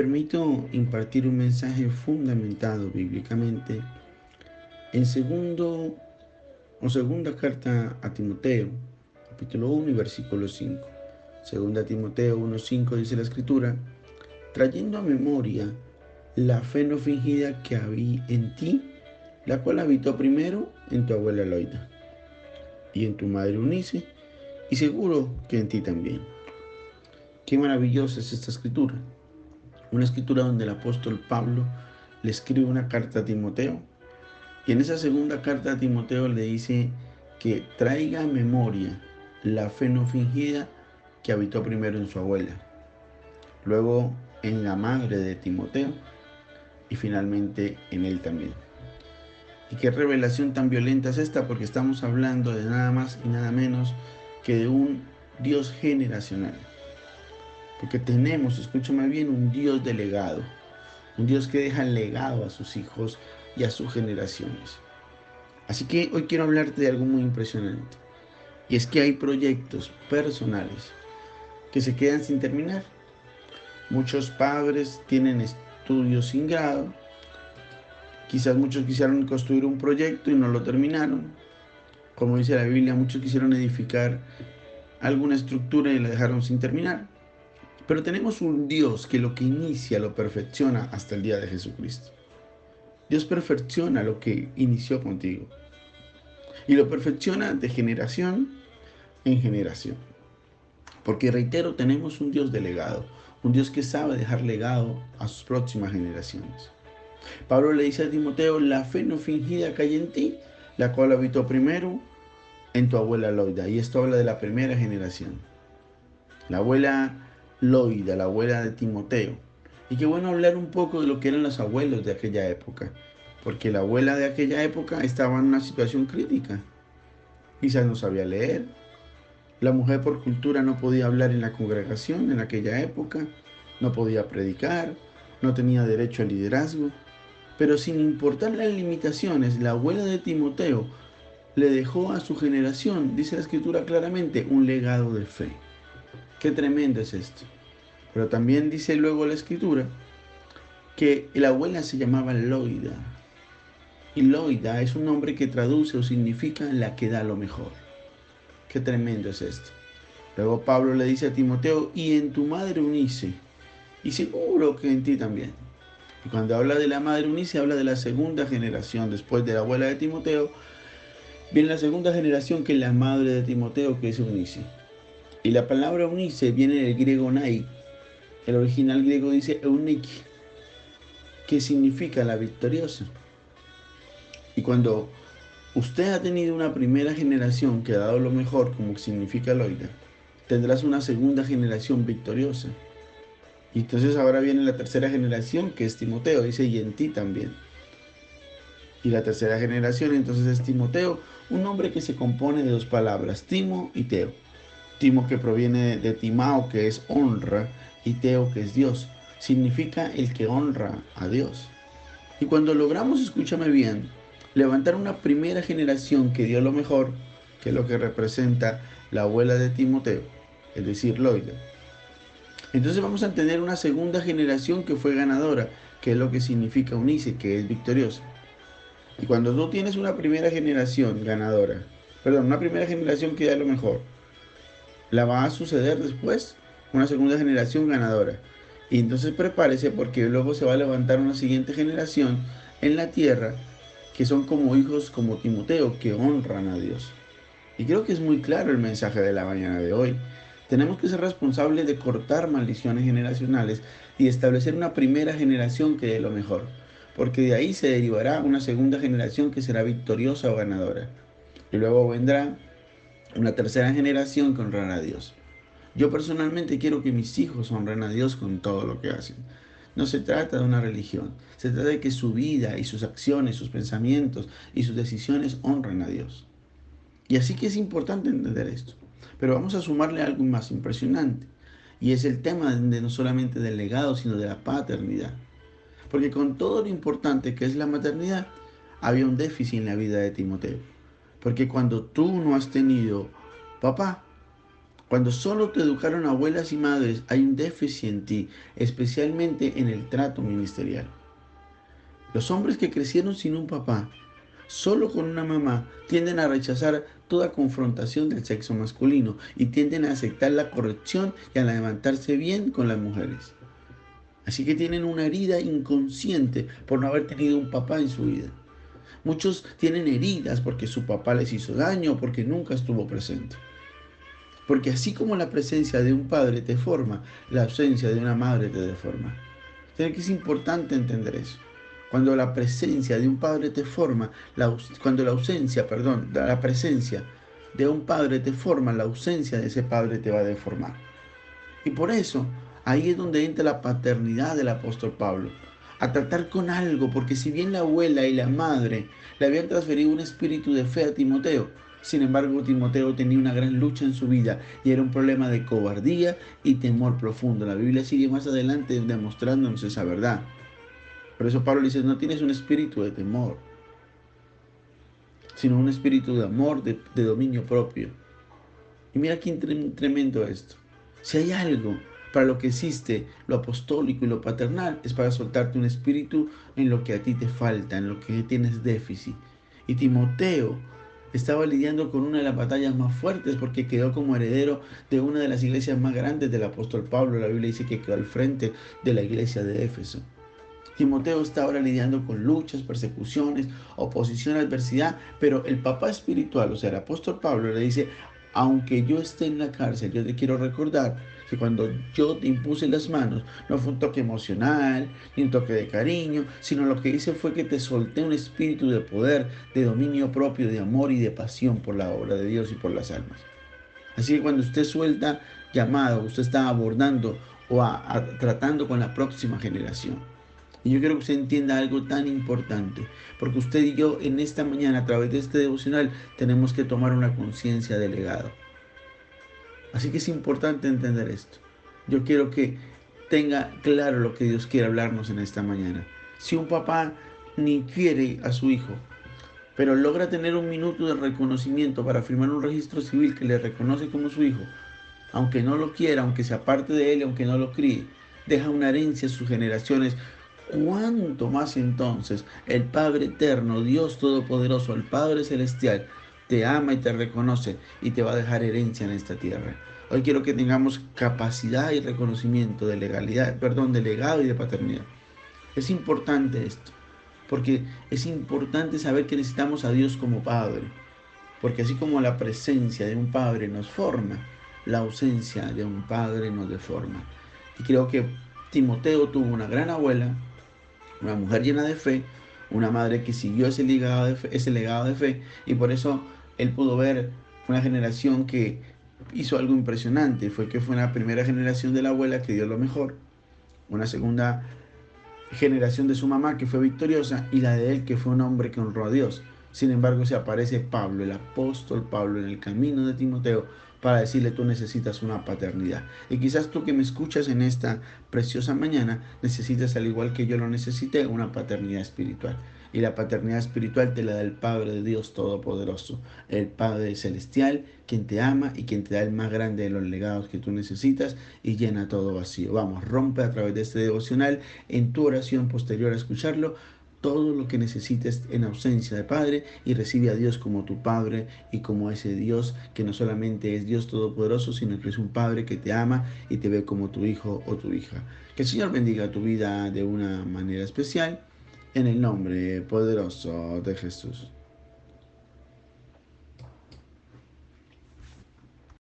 Permito impartir un mensaje fundamentado bíblicamente en segunda carta a Timoteo, capítulo 1 y versículo 5. Segunda Timoteo 1:5 dice la escritura: trayendo a memoria la fe no fingida que había en ti, la cual habitó primero en tu abuela Loida y en tu madre Unice, y seguro que en ti también. Qué maravillosa es esta escritura. Una escritura donde el apóstol Pablo le escribe una carta a Timoteo, y en esa segunda carta a Timoteo le dice que traiga a memoria la fe no fingida que habitó primero en su abuela, luego en la madre de Timoteo y finalmente en él también. Y qué revelación tan violenta es esta, porque estamos hablando de nada más y nada menos que de un Dios generacional. Porque tenemos, escúchame bien, un Dios de legado, un Dios que deja el legado a sus hijos y a sus generaciones. Así que hoy quiero hablarte de algo muy impresionante. Y es que hay proyectos personales que se quedan sin terminar. Muchos padres tienen estudios sin grado. Quizás muchos quisieron construir un proyecto y no lo terminaron. Como dice la Biblia, muchos quisieron edificar alguna estructura y la dejaron sin terminar. Pero tenemos un Dios que lo que inicia lo perfecciona hasta el día de Jesucristo. Dios perfecciona lo que inició contigo y lo perfecciona de generación en generación. Porque reitero, tenemos un Dios de legado, un Dios que sabe dejar legado a sus próximas generaciones. Pablo le dice a Timoteo: la fe no fingida que hay en ti, la cual habitó primero en tu abuela Loida. Y esto habla de la primera generación. La abuela Loida, la abuela de Timoteo. Y qué bueno hablar un poco de lo que eran los abuelos de aquella época. Porque la abuela de aquella época estaba en una situación crítica. Quizás no sabía leer. La mujer por cultura no podía hablar en la congregación en aquella época. No podía predicar. No tenía derecho al liderazgo. Pero sin importar las limitaciones, la abuela de Timoteo le dejó a su generación, dice la escritura claramente, un legado de fe. Qué tremendo es esto. Pero también dice luego la escritura que la abuela se llamaba Loida. Y Loida es un nombre que traduce o significa la que da lo mejor. Qué tremendo es esto. Luego Pablo le dice a Timoteo: y en tu madre Unice, y seguro que en ti también. Y cuando habla de la madre Unice, habla de la segunda generación. Después de la abuela de Timoteo, viene la segunda generación, que es la madre de Timoteo, que es Eunice. Y la palabra Eunice viene del griego nai. El original griego dice euniki, que significa la victoriosa. Y cuando usted ha tenido una primera generación que ha dado lo mejor, como significa Loida, tendrás una segunda generación victoriosa. Y entonces ahora viene la tercera generación, que es Timoteo, dice, y en ti también. Y la tercera generación entonces es Timoteo, un nombre que se compone de dos palabras, Timo y Teo. Timo, que proviene de Timao, que es honra, y Teo, que es Dios. Significa el que honra a Dios. Y cuando logramos, escúchame bien, levantar una primera generación que dio lo mejor, que es lo que representa la abuela de Timoteo, es decir, Loida, entonces vamos a tener una segunda generación que fue ganadora, que es lo que significa Unice, que es victoriosa. Y cuando tú tienes una primera generación ganadora, perdón, una primera generación que da lo mejor, la va a suceder después una segunda generación ganadora. Y entonces prepárese, porque luego se va a levantar una siguiente generación en la tierra que son como hijos como Timoteo, que honran a Dios. Y creo que es muy claro el mensaje de la mañana de hoy. Tenemos que ser responsables de cortar maldiciones generacionales y establecer una primera generación que dé lo mejor, porque de ahí se derivará una segunda generación que será victoriosa o ganadora. Y luego vendrá una tercera generación que honrará a Dios. Yo personalmente quiero que mis hijos honren a Dios con todo lo que hacen. No se trata de una religión, se trata de que su vida y sus acciones, sus pensamientos y sus decisiones honren a Dios. Y así que es importante entender esto. Pero vamos a sumarle algo más impresionante. Y es el tema de no solamente del legado, sino de la paternidad. Porque con todo lo importante que es la maternidad, había un déficit en la vida de Timoteo. Porque cuando tú no has tenido papá, Cuando solo te educaron abuelas y madres, hay un déficit en ti, especialmente en el trato ministerial. Los hombres que crecieron sin un papá, solo con una mamá, tienden a rechazar toda confrontación del sexo masculino y tienden a aceptar la corrección y a levantarse bien con las mujeres. Así que tienen una herida inconsciente por no haber tenido un papá en su vida. Muchos tienen heridas porque su papá les hizo daño o porque nunca estuvo presente. Porque así como la presencia de un padre te forma, la ausencia de una madre te deforma. Creo que es importante entender eso. Cuando la presencia de un padre te forma, cuando la presencia de un padre te forma, la ausencia de ese padre te va a deformar. Y por eso, ahí es donde entra la paternidad del apóstol Pablo, a tratar con algo, porque si bien la abuela y la madre le habían transferido un espíritu de fe a Timoteo, sin embargo Timoteo tenía una gran lucha en su vida y era un problema de cobardía y temor profundo. La Biblia sigue más adelante demostrándonos esa verdad. Por eso Pablo dice, no tienes un espíritu de temor, sino un espíritu de amor, de dominio propio. Y mira qué tremendo esto. Si hay algo para lo que existe lo apostólico y lo paternal, es para soltarte un espíritu en lo que a ti te falta, en lo que tienes déficit. Y Timoteo estaba lidiando con una de las batallas más fuertes porque quedó como heredero de una de las iglesias más grandes del apóstol Pablo. La Biblia dice que quedó al frente de la iglesia de Éfeso. Timoteo está ahora lidiando con luchas, persecuciones, oposición, adversidad, pero el papá espiritual, o sea, el apóstol Pablo le dice, aunque yo esté en la cárcel, yo te quiero recordar que cuando yo te impuse las manos, no fue un toque emocional, ni un toque de cariño, sino lo que hice fue que te solté un espíritu de poder, de dominio propio, de amor y de pasión por la obra de Dios y por las almas. Así que cuando usted suelta llamado, usted está abordando o tratando con la próxima generación. Y yo quiero que usted entienda algo tan importante, porque usted y yo en esta mañana a través de este devocional tenemos que tomar una conciencia de legado. Así que es importante entender esto. Yo quiero que tenga claro lo que Dios quiere hablarnos en esta mañana. Si un papá ni quiere a su hijo, pero logra tener un minuto de reconocimiento para firmar un registro civil que le reconoce como su hijo, aunque no lo quiera, aunque se aparte de él, aunque no lo críe, deja una herencia a sus generaciones. ¿Cuánto más entonces el Padre Eterno, Dios Todopoderoso, el Padre Celestial, te ama y te reconoce y te va a dejar herencia en esta tierra? Hoy quiero que tengamos capacidad y reconocimiento de legalidad, perdón, de legado y de paternidad. Es importante esto, porque es importante saber que necesitamos a Dios como Padre, porque así como la presencia de un Padre nos forma, la ausencia de un Padre nos deforma. Y creo que Timoteo tuvo una gran abuela, una mujer llena de fe, una madre que siguió ese legado de fe, y por eso él pudo ver una generación que hizo algo impresionante. Fue que fue una primera generación de la abuela que dio lo mejor, una segunda generación de su mamá que fue victoriosa y la de él que fue un hombre que honró a Dios. Sin embargo, se aparece Pablo, el apóstol Pablo, en el camino de Timoteo para decirle tú necesitas una paternidad. Y quizás tú que me escuchas en esta preciosa mañana necesitas, al igual que yo lo necesité, una paternidad espiritual. Y la paternidad espiritual te la da el Padre de Dios Todopoderoso, el Padre Celestial, quien te ama y quien te da el más grande de los legados que tú necesitas y llena todo vacío. Vamos, rompe a través de este devocional, en tu oración posterior a escucharlo, todo lo que necesites en ausencia de Padre y recibe a Dios como tu Padre y como ese Dios que no solamente es Dios Todopoderoso, sino que es un Padre que te ama y te ve como tu hijo o tu hija. Que el Señor bendiga tu vida de una manera especial en el nombre poderoso de Jesús.